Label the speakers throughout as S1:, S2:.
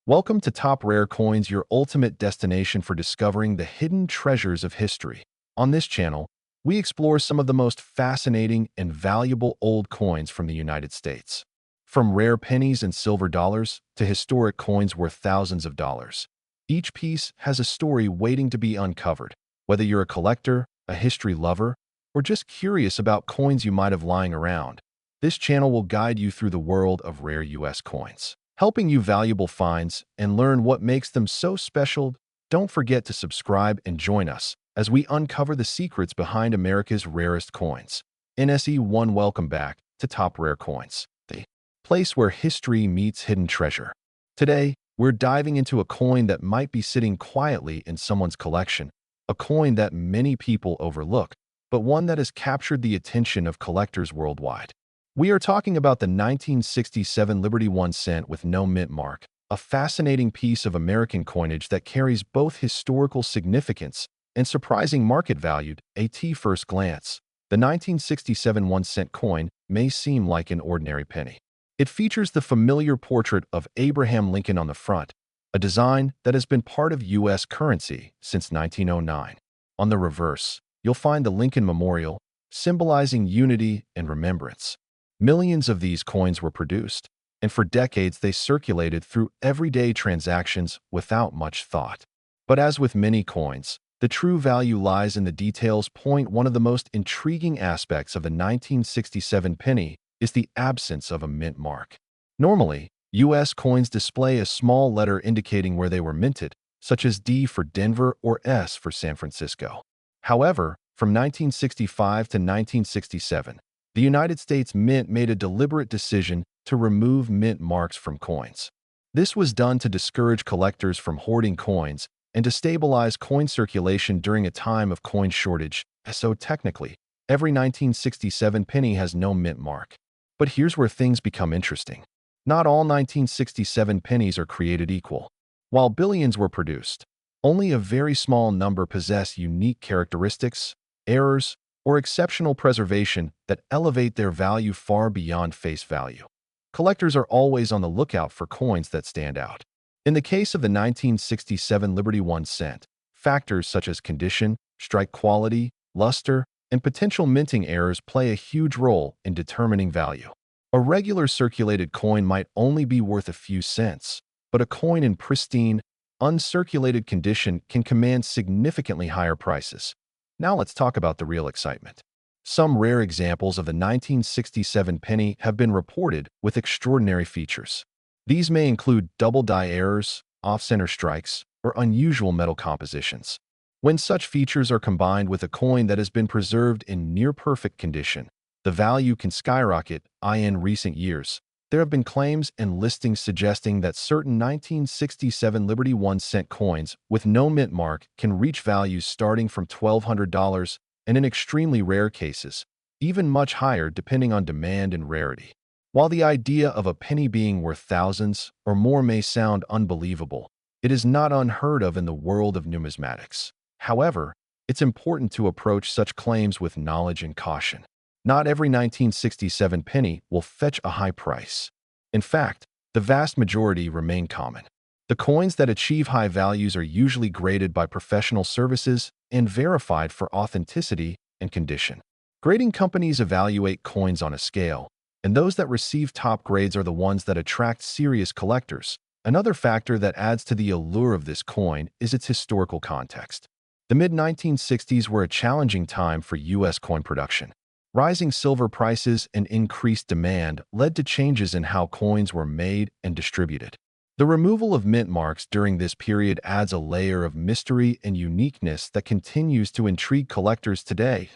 S1: Welcome to Top Rare Coins, your ultimate destination for discovering the hidden treasures of history. On this channel, we explore some of the most fascinating and valuable old coins from the United States. From rare pennies and silver dollars to historic coins worth thousands of dollars, each piece has a story waiting to be uncovered. Whether you're a collector, a history lover, or just curious about coins you might have lying around, this channel will guide you through the world of rare U.S. coins, helping you valuable finds and learn what makes them so special. Don't forget to subscribe and join us as we uncover the secrets behind America's rarest coins. NSE1, welcome back to Top Rare Coins, the place where history meets hidden treasure. Today, we're diving into a coin that might be sitting quietly in someone's collection, a coin that many people overlook, but one that has captured the attention of collectors worldwide. We are talking about the 1967 Liberty 1 cent with no mint mark, a fascinating piece of American coinage that carries both historical significance and surprising market value. At first glance, the 1967 1 cent coin may seem like an ordinary penny. It features the familiar portrait of Abraham Lincoln on the front, a design that has been part of U.S. currency since 1909. On the reverse, you'll find the Lincoln Memorial, symbolizing unity and remembrance. Millions of these coins were produced, and for decades they circulated through everyday transactions without much thought. But as with many coins, the true value lies in the details. One of the most intriguing aspects of the 1967 penny is the absence of a mint mark. Normally, U.S. coins display a small letter indicating where they were minted, such as D for Denver or S for San Francisco. However, from 1965 to 1967, the United States Mint made a deliberate decision to remove mint marks from coins. This was done to discourage collectors from hoarding coins and to stabilize coin circulation during a time of coin shortage. So technically, every 1967 penny has no mint mark. But here's where things become interesting. Not all 1967 pennies are created equal. While billions were produced, only a very small number possess unique characteristics, errors, or exceptional preservation that elevate their value far beyond face value. Collectors are always on the lookout for coins that stand out. In the case of the 1967 Liberty 1 cent, factors such as condition, strike quality, luster, and potential minting errors play a huge role in determining value. A regular circulated coin might only be worth a few cents, but a coin in pristine, uncirculated condition can command significantly higher prices. Now let's talk about the real excitement. Some rare examples of the 1967 penny have been reported with extraordinary features. These may include double die errors, off-center strikes, or unusual metal compositions. When such features are combined with a coin that has been preserved in near-perfect condition, the value can skyrocket. In recent years, there have been claims and listings suggesting that certain 1967 Liberty 1 cent coins with no mint mark can reach values starting from $1,200 and in extremely rare cases, even much higher depending on demand and rarity. While the idea of a penny being worth thousands or more may sound unbelievable, it is not unheard of in the world of numismatics. However, it's important to approach such claims with knowledge and caution. Not every 1967 penny will fetch a high price. In fact, the vast majority remain common. The coins that achieve high values are usually graded by professional services and verified for authenticity and condition. Grading companies evaluate coins on a scale, and those that receive top grades are the ones that attract serious collectors. Another factor that adds to the allure of this coin is its historical context. The mid-1960s were a challenging time for U.S. coin production. Rising silver prices and increased demand led to changes in how coins were made and distributed. The removal of mint marks during this period adds a layer of mystery and uniqueness that continues to intrigue collectors today.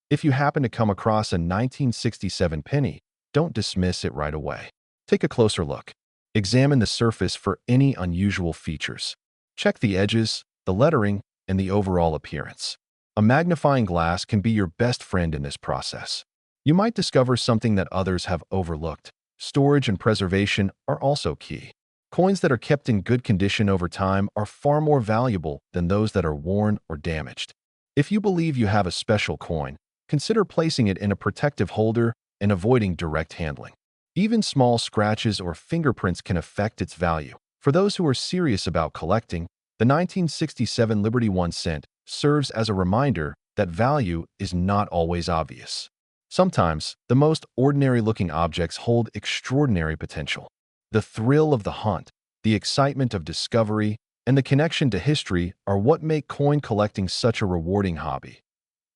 S1: If you happen to come across a 1967 penny, don't dismiss it right away. Take a closer look. Examine the surface for any unusual features. Check the edges, the lettering, and the overall appearance. A magnifying glass can be your best friend in this process. You might discover something that others have overlooked. Storage and preservation are also key. Coins that are kept in good condition over time are far more valuable than those that are worn or damaged. If you believe you have a special coin, consider placing it in a protective holder and avoiding direct handling. Even small scratches or fingerprints can affect its value. For those who are serious about collecting, the 1967 Liberty 1 cent serves as a reminder that value is not always obvious. Sometimes, the most ordinary-looking objects hold extraordinary potential. The thrill of the hunt, the excitement of discovery, and the connection to history are what make coin collecting such a rewarding hobby.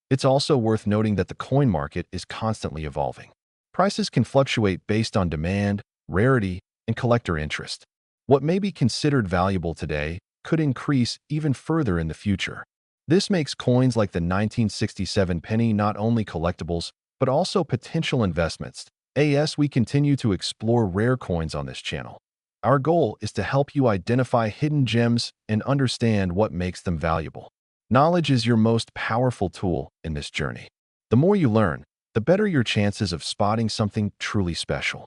S1: It's also worth noting that the coin market is constantly evolving. Prices can fluctuate based on demand, rarity, and collector interest. What may be considered valuable today could increase even further in the future. This makes coins like the 1967 penny not only collectibles, but also potential investments. As we continue to explore rare coins on this channel, our goal is to help you identify hidden gems and understand what makes them valuable. Knowledge is your most powerful tool in this journey. The more you learn, the better your chances of spotting something truly special.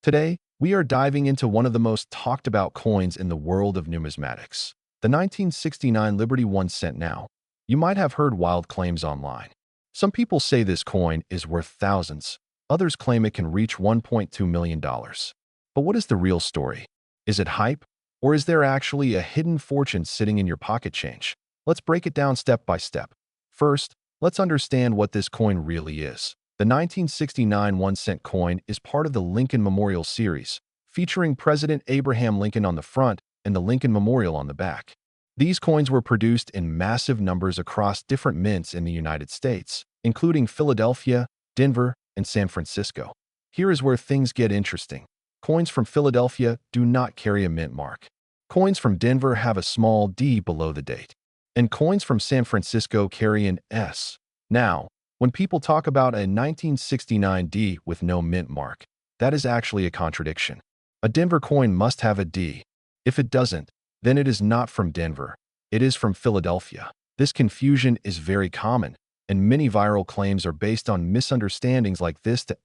S1: Today, we are diving into one of the most talked about coins in the world of numismatics, the 1969 Liberty 1 cent. Now, you might have heard wild claims online. Some people say this coin is worth thousands. Others claim it can reach $1.2 million. But what is the real story? Is it hype? Or is there actually a hidden fortune sitting in your pocket change? Let's break it down step by step. First, let's understand what this coin really is. The 1969 1 cent coin is part of the Lincoln Memorial series, featuring President Abraham Lincoln on the front and the Lincoln Memorial on the back. These coins were produced in massive numbers across different mints in the United States, including Philadelphia, Denver, and San Francisco. Here is where things get interesting. Coins from Philadelphia do not carry a mint mark. Coins from Denver have a small D below the date, and coins from San Francisco carry an S. Now, when people talk about a 1969 D with no mint mark, that is actually a contradiction. A Denver coin must have a D. If it doesn't, then it is not from Denver. It is from Philadelphia. This confusion is very common, and many viral claims are based on misunderstandings like this to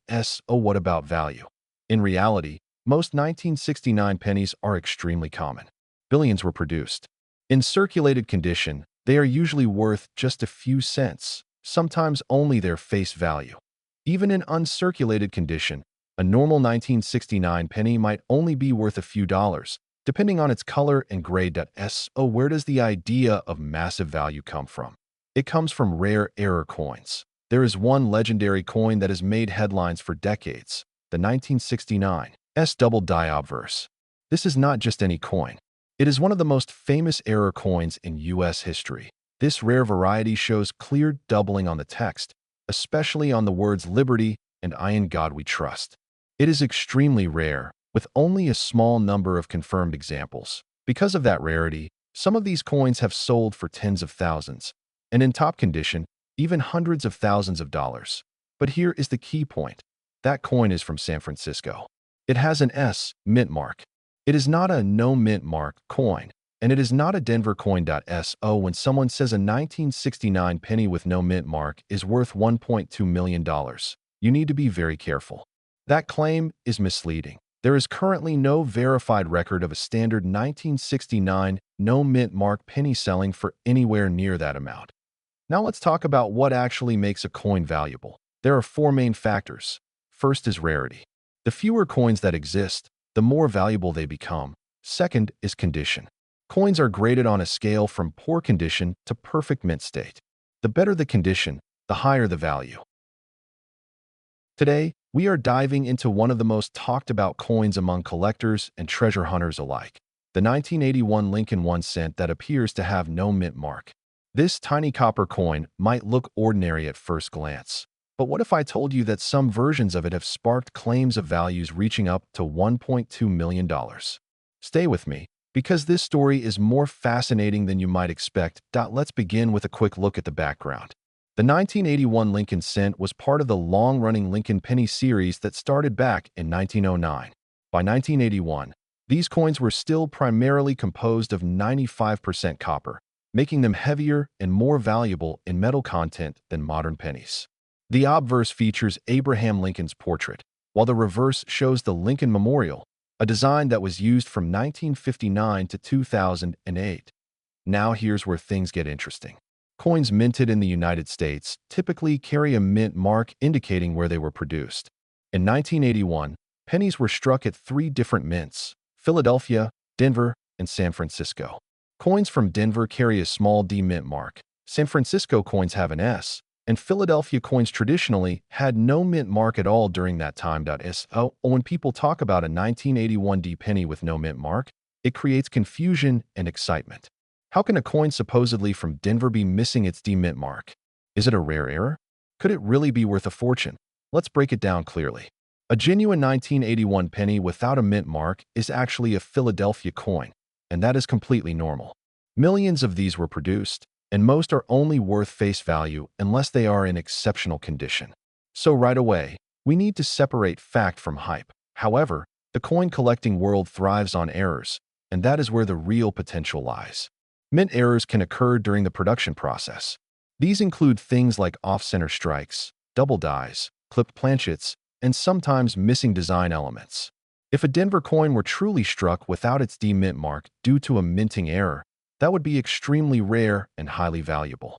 S1: "Oh, what about value?" In reality, most 1969 pennies are extremely common. Billions were produced. In circulated condition, they are usually worth just a few cents, sometimes only their face value. Even in uncirculated condition, a normal 1969 penny might only be worth a few dollars, depending on its color and grade. Where does the idea of massive value come from? It comes from rare error coins. There is one legendary coin that has made headlines for decades, the 1969 double die obverse. This is not just any coin. It is one of the most famous error coins in U.S. history. This rare variety shows clear doubling on the text, especially on the words Liberty and I in God We Trust. It is extremely rare, with only a small number of confirmed examples. Because of that rarity, some of these coins have sold for tens of thousands, and in top condition, even hundreds of thousands of dollars. But here is the key point. That coin is from San Francisco. It has an S mint mark. It is not a no mint mark coin, and it is not a Denver coin. When someone says a 1969 penny with no mint mark is worth $1.2 million, you need to be very careful. That claim is misleading. There is currently no verified record of a standard 1969 no mint mark penny selling for anywhere near that amount. Now let's talk about what actually makes a coin valuable. There are four main factors. First is rarity. The fewer coins that exist, the more valuable they become. Second is condition. Coins are graded on a scale from poor condition to perfect mint state. The better the condition, the higher the value. Today, we are diving into one of the most talked about coins among collectors and treasure hunters alike, the 1981 Lincoln 1 cent that appears to have no mint mark. This tiny copper coin might look ordinary at first glance. But what if I told you that some versions of it have sparked claims of values reaching up to $1.2 million? Stay with me, because this story is more fascinating than you might expect. Let's begin with a quick look at the background. The 1981 Lincoln cent was part of the long-running Lincoln penny series that started back in 1909. By 1981, these coins were still primarily composed of 95% copper, making them heavier and more valuable in metal content than modern pennies. The obverse features Abraham Lincoln's portrait, while the reverse shows the Lincoln Memorial, a design that was used from 1959 to 2008. Now here's where things get interesting. Coins minted in the United States typically carry a mint mark indicating where they were produced. In 1981, pennies were struck at 3 different mints: Philadelphia, Denver, and San Francisco. Coins from Denver carry a small D mint mark. San Francisco coins have an S, and Philadelphia coins traditionally had no mint mark at all during that time. So when people talk about a 1981 D penny with no mint mark, it creates confusion and excitement. How can a coin supposedly from Denver be missing its D mint mark? Is it a rare error? Could it really be worth a fortune? Let's break it down clearly. A genuine 1981 penny without a mint mark is actually a Philadelphia coin, and that is completely normal. Millions of these were produced, and most are only worth face value unless they are in exceptional condition. So right away, we need to separate fact from hype. However, the coin collecting world thrives on errors, and that is where the real potential lies. Mint errors can occur during the production process. These include things like off-center strikes, double dies, clipped planchets, and sometimes missing design elements. If a Denver coin were truly struck without its D mint mark due to a minting error, that would be extremely rare and highly valuable.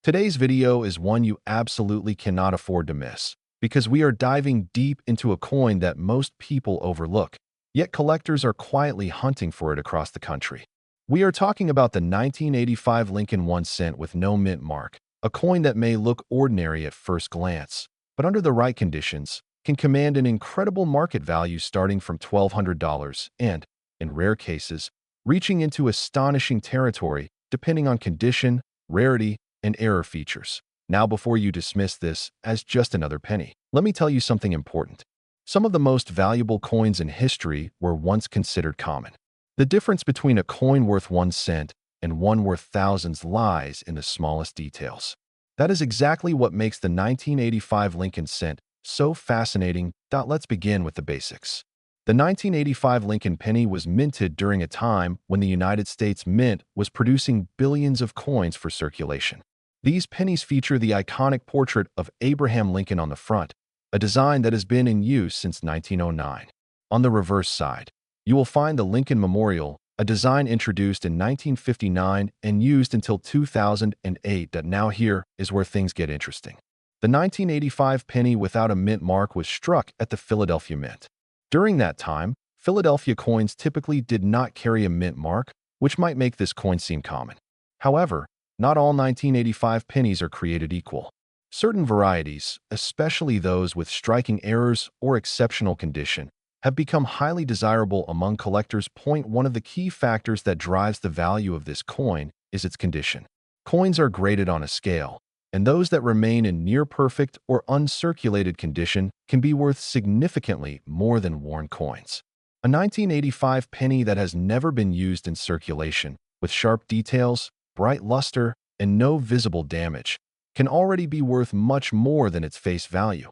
S1: Today's video is one you absolutely cannot afford to miss, because we are diving deep into a coin that most people overlook, yet collectors are quietly hunting for it across the country. We are talking about the 1985 Lincoln 1 cent with no mint mark, a coin that may look ordinary at first glance, but under the right conditions, can command an incredible market value starting from $1,200 and, in rare cases, reaching into astonishing territory depending on condition, rarity, and error features. Now, before you dismiss this as just another penny, let me tell you something important. Some of the most valuable coins in history were once considered common. The difference between a coin worth 1 cent and one worth thousands lies in the smallest details. That is exactly what makes the 1985 Lincoln cent so fascinating. Let's begin with the basics. The 1985 Lincoln penny was minted during a time when the United States Mint was producing billions of coins for circulation. These pennies feature the iconic portrait of Abraham Lincoln on the front, a design that has been in use since 1909. On the reverse side, you will find the Lincoln Memorial, a design introduced in 1959 and used until 2008. Now here is where things get interesting. The 1985 penny without a mint mark was struck at the Philadelphia Mint. During that time, Philadelphia coins typically did not carry a mint mark, which might make this coin seem common. However, not all 1985 pennies are created equal. Certain varieties, especially those with striking errors or exceptional condition, have become highly desirable among collectors. One of the key factors that drives the value of this coin is its condition. Coins are graded on a scale, and those that remain in near-perfect or uncirculated condition can be worth significantly more than worn coins. A 1985 penny that has never been used in circulation, with sharp details, bright luster, and no visible damage, can already be worth much more than its face value.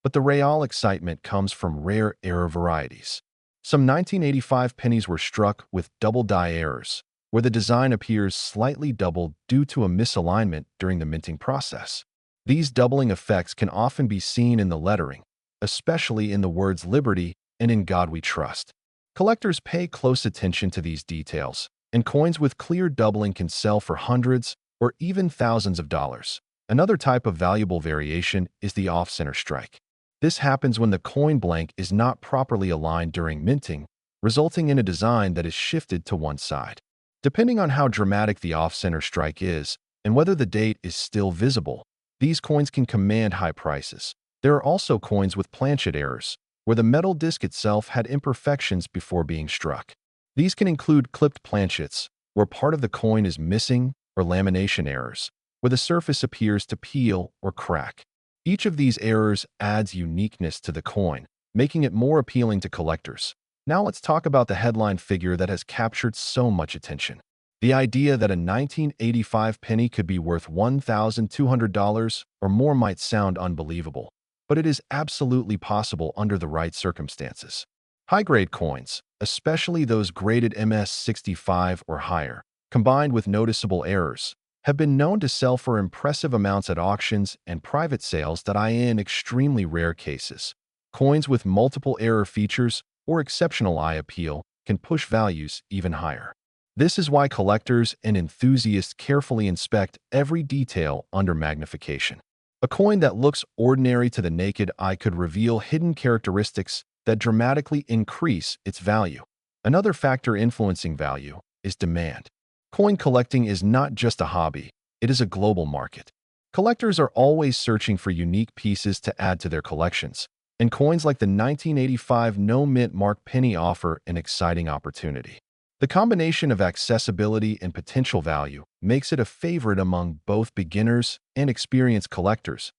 S1: But the real excitement comes from rare error varieties. Some 1985 pennies were struck with double die errors, where the design appears slightly doubled due to a misalignment during the minting process. These doubling effects can often be seen in the lettering, especially in the words Liberty and In God We Trust. Collectors pay close attention to these details, and coins with clear doubling can sell for hundreds or even thousands of dollars. Another type of valuable variation is the off-center strike. This happens when the coin blank is not properly aligned during minting, resulting in a design that is shifted to one side. Depending on how dramatic the off-center strike is and whether the date is still visible, these coins can command high prices. There are also coins with planchet errors, where the metal disc itself had imperfections before being struck. These can include clipped planchets, where part of the coin is missing, or lamination errors, where the surface appears to peel or crack. Each of these errors adds uniqueness to the coin, making it more appealing to collectors. Now let's talk about the headline figure that has captured so much attention. The idea that a 1985 penny could be worth $1,200 or more might sound unbelievable, but it is absolutely possible under the right circumstances. High-grade coins, especially those graded MS65 or higher, combined with noticeable errors, have been known to sell for impressive amounts at auctions and private sales. In extremely rare cases, coins with multiple error features or exceptional eye appeal can push values even higher. This is why collectors and enthusiasts carefully inspect every detail under magnification. A coin that looks ordinary to the naked eye could reveal hidden characteristics that dramatically increase its value. Another factor influencing value is demand. Coin collecting is not just a hobby, it is a global market. Collectors are always searching for unique pieces to add to their collections, and coins like the 1985 no-mint mark penny offer an exciting opportunity. The combination of accessibility and potential value makes it a favorite among both beginners and experienced collectors.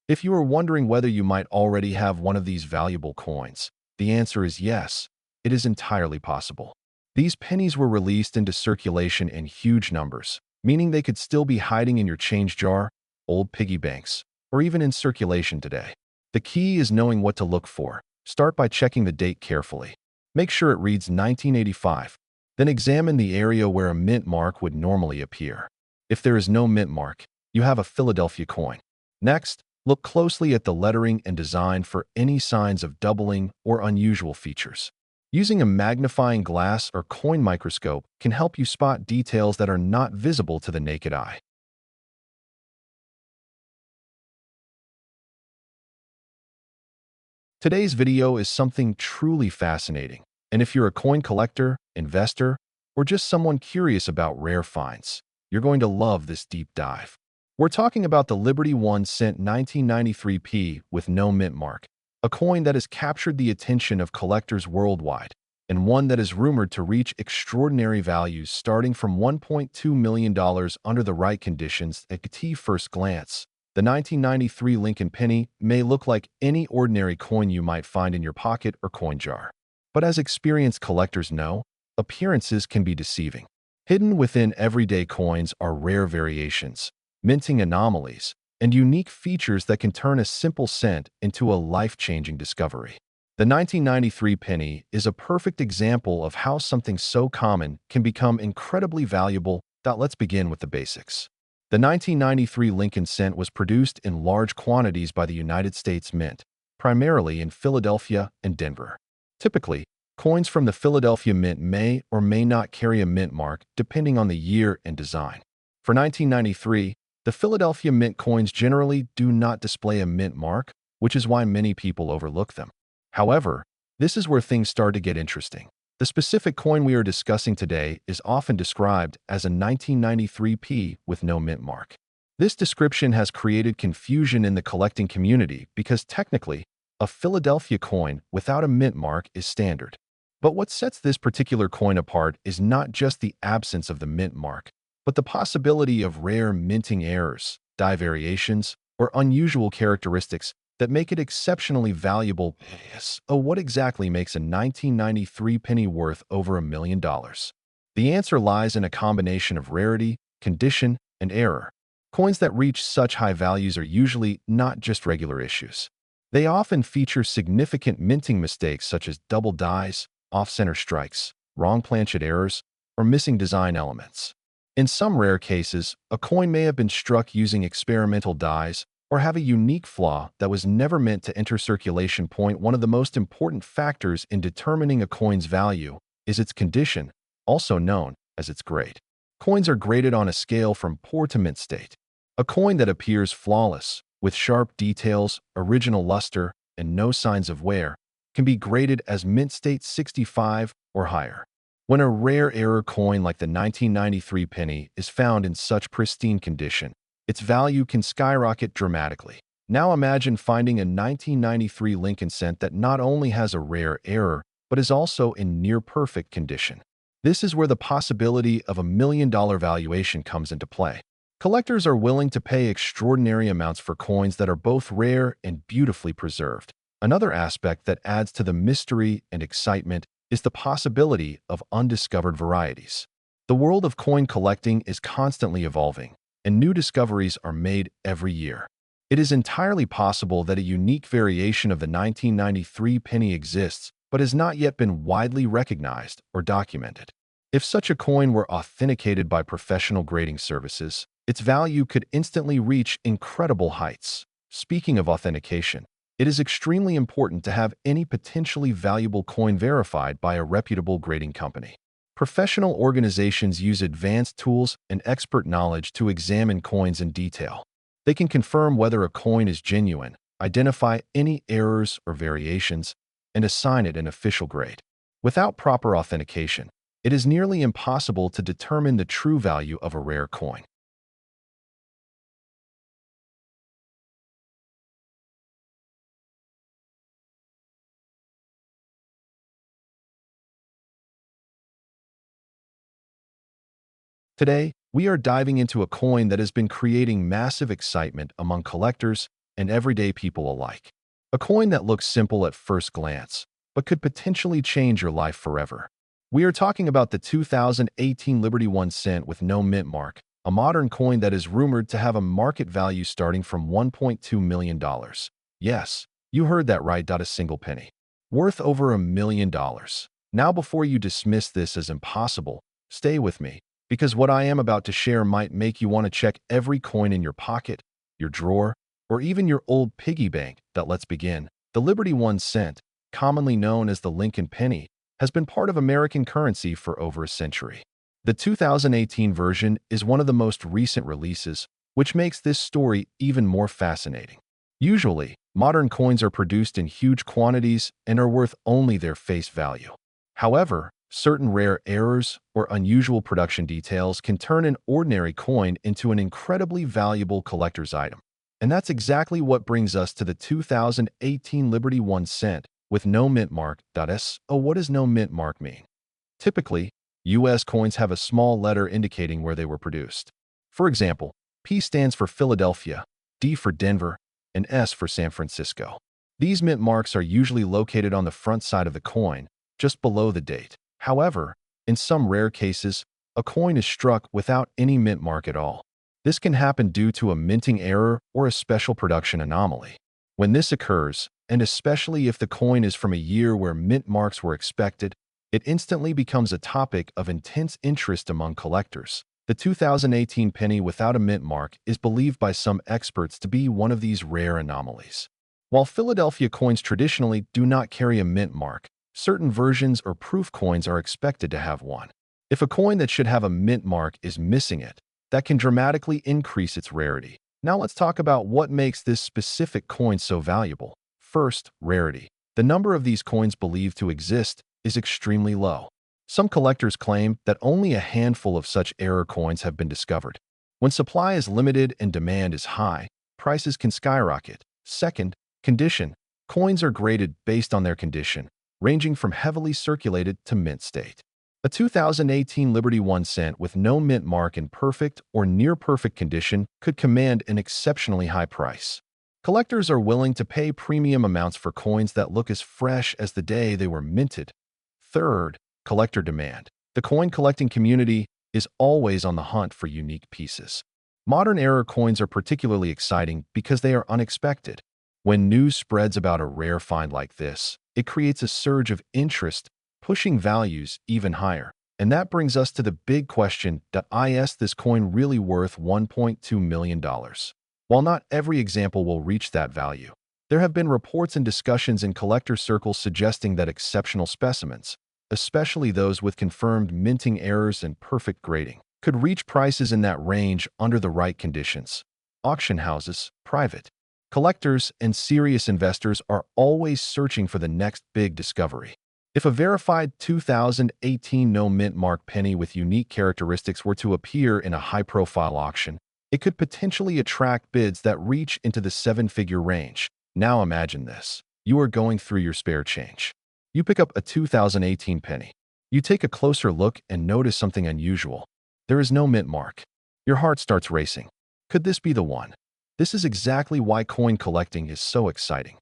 S1: If you are wondering whether you might already have one of these valuable coins, the answer is yes, it is entirely possible. These pennies were released into circulation in huge numbers, meaning they could still be hiding in your change jar, old piggy banks, or even in circulation today. The key is knowing what to look for. Start by checking the date carefully. Make sure it reads 1985. Then examine the area where a mint mark would normally appear. If there is no mint mark, you have a Philadelphia coin. Next, look closely at the lettering and design for any signs of doubling or unusual features. Using a magnifying glass or coin microscope can help you spot details that are not visible to the naked eye. Today's video is something truly fascinating, and if you're a coin collector, investor, or just someone curious about rare finds, you're going to love this deep dive. We're talking about the Liberty 1 cent 1993p with no mint mark, a coin that has captured the attention of collectors worldwide, and one that is rumored to reach extraordinary values starting from $1.2 million under the right conditions at first glance. The 1993 Lincoln penny may look like any ordinary coin you might find in your pocket or coin jar. But as experienced collectors know, appearances can be deceiving. Hidden within everyday coins are rare variations, minting anomalies, and unique features that can turn a simple cent into a life-changing discovery. The 1993 penny is a perfect example of how something so common can become incredibly valuable. Let's begin with the basics. The 1993 Lincoln cent was produced in large quantities by the United States Mint, primarily in Philadelphia and Denver. Typically, coins from the Philadelphia Mint may or may not carry a mint mark depending on the year and design. For 1993, the Philadelphia Mint coins generally do not display a mint mark, which is why many people overlook them. However, this is where things start to get interesting. The specific coin we are discussing today is often described as a 1993p with no mint mark. This description has created confusion in the collecting community because technically, a Philadelphia coin without a mint mark is standard. But what sets this particular coin apart is not just the absence of the mint mark, but the possibility of rare minting errors, die variations, or unusual characteristics that make it exceptionally valuable. So what exactly makes a 1993 penny worth over $1 million? The answer lies in a combination of rarity, condition, and error. Coins that reach such high values are usually not just regular issues. They often feature significant minting mistakes such as double dies, off-center strikes, wrong planchet errors, or missing design elements. In some rare cases, a coin may have been struck using experimental dies, or have a unique flaw that was never meant to enter circulation. One of the most important factors in determining a coin's value is its condition, also known as its grade. Coins are graded on a scale from poor to mint state. A coin that appears flawless, with sharp details, original luster, and no signs of wear, can be graded as mint state 65 or higher. When a rare error coin like the 1993 penny is found in such pristine condition, its value can skyrocket dramatically. Now imagine finding a 1993 Lincoln cent that not only has a rare error, but is also in near-perfect condition. This is where the possibility of $1 million valuation comes into play. Collectors are willing to pay extraordinary amounts for coins that are both rare and beautifully preserved. Another aspect that adds to the mystery and excitement is the possibility of undiscovered varieties. The world of coin collecting is constantly evolving, and new discoveries are made every year. It is entirely possible that a unique variation of the 1993 penny exists but has not yet been widely recognized or documented. If such a coin were authenticated by professional grading services, its value could instantly reach incredible heights. Speaking of authentication, it is extremely important to have any potentially valuable coin verified by a reputable grading company. Professional organizations use advanced tools and expert knowledge to examine coins in detail. They can confirm whether a coin is genuine, identify any errors or variations, and assign it an official grade. Without proper authentication, it is nearly impossible to determine the true value of a rare coin. Today, we are diving into a coin that has been creating massive excitement among collectors and everyday people alike. A coin that looks simple at first glance, but could potentially change your life forever. We are talking about the 2018 Liberty 1 cent with no mint mark, a modern coin that is rumored to have a market value starting from $1.2 million. Yes, you heard that right, a single penny. Worth over $1 million. Now, before you dismiss this as impossible, stay with me, because what I am about to share might make you want to check every coin in your pocket, your drawer, or even your old piggy bank. Let's begin. The Liberty 1 cent, commonly known as the Lincoln penny, has been part of American currency for over a century. The 2018 version is one of the most recent releases, which makes this story even more fascinating. Usually, modern coins are produced in huge quantities and are worth only their face value. However, certain rare errors or unusual production details can turn an ordinary coin into an incredibly valuable collector's item. And that's exactly what brings us to the 2018 Liberty 1 cent with no mint mark. What does no mint mark mean? Typically, U.S. coins have a small letter indicating where they were produced. For example, P stands for Philadelphia, D for Denver, and S for San Francisco. These mint marks are usually located on the front side of the coin, just below the date. However, in some rare cases, a coin is struck without any mint mark at all. This can happen due to a minting error or a special production anomaly. When this occurs, and especially if the coin is from a year where mint marks were expected, it instantly becomes a topic of intense interest among collectors. The 2018 penny without a mint mark is believed by some experts to be one of these rare anomalies. While Philadelphia coins traditionally do not carry a mint mark, certain versions or proof coins are expected to have one. If a coin that should have a mint mark is missing it, that can dramatically increase its rarity. Now let's talk about what makes this specific coin so valuable. First, rarity. The number of these coins believed to exist is extremely low. Some collectors claim that only a handful of such error coins have been discovered. When supply is limited and demand is high, prices can skyrocket. Second, condition. Coins are graded based on their condition, ranging from heavily circulated to mint state. A 2018 Liberty 1 cent with no mint mark in perfect or near-perfect condition could command an exceptionally high price. Collectors are willing to pay premium amounts for coins that look as fresh as the day they were minted. Third, collector demand. The coin collecting community is always on the hunt for unique pieces. Modern error coins are particularly exciting because they are unexpected. When news spreads about a rare find like this, it creates a surge of interest, pushing values even higher. And that brings us to the big question, is this coin really worth $1.2 million? While not every example will reach that value, there have been reports and discussions in collector circles suggesting that exceptional specimens, especially those with confirmed minting errors and perfect grading, could reach prices in that range under the right conditions. Auction houses, private collectors, and serious investors are always searching for the next big discovery. If a verified 2018 no mint mark penny with unique characteristics were to appear in a high-profile auction, it could potentially attract bids that reach into the seven-figure range. Now imagine this. You are going through your spare change. You pick up a 2018 penny. You take a closer look and notice something unusual. There is no mint mark. Your heart starts racing. Could this be the one? This is exactly why coin collecting is so exciting.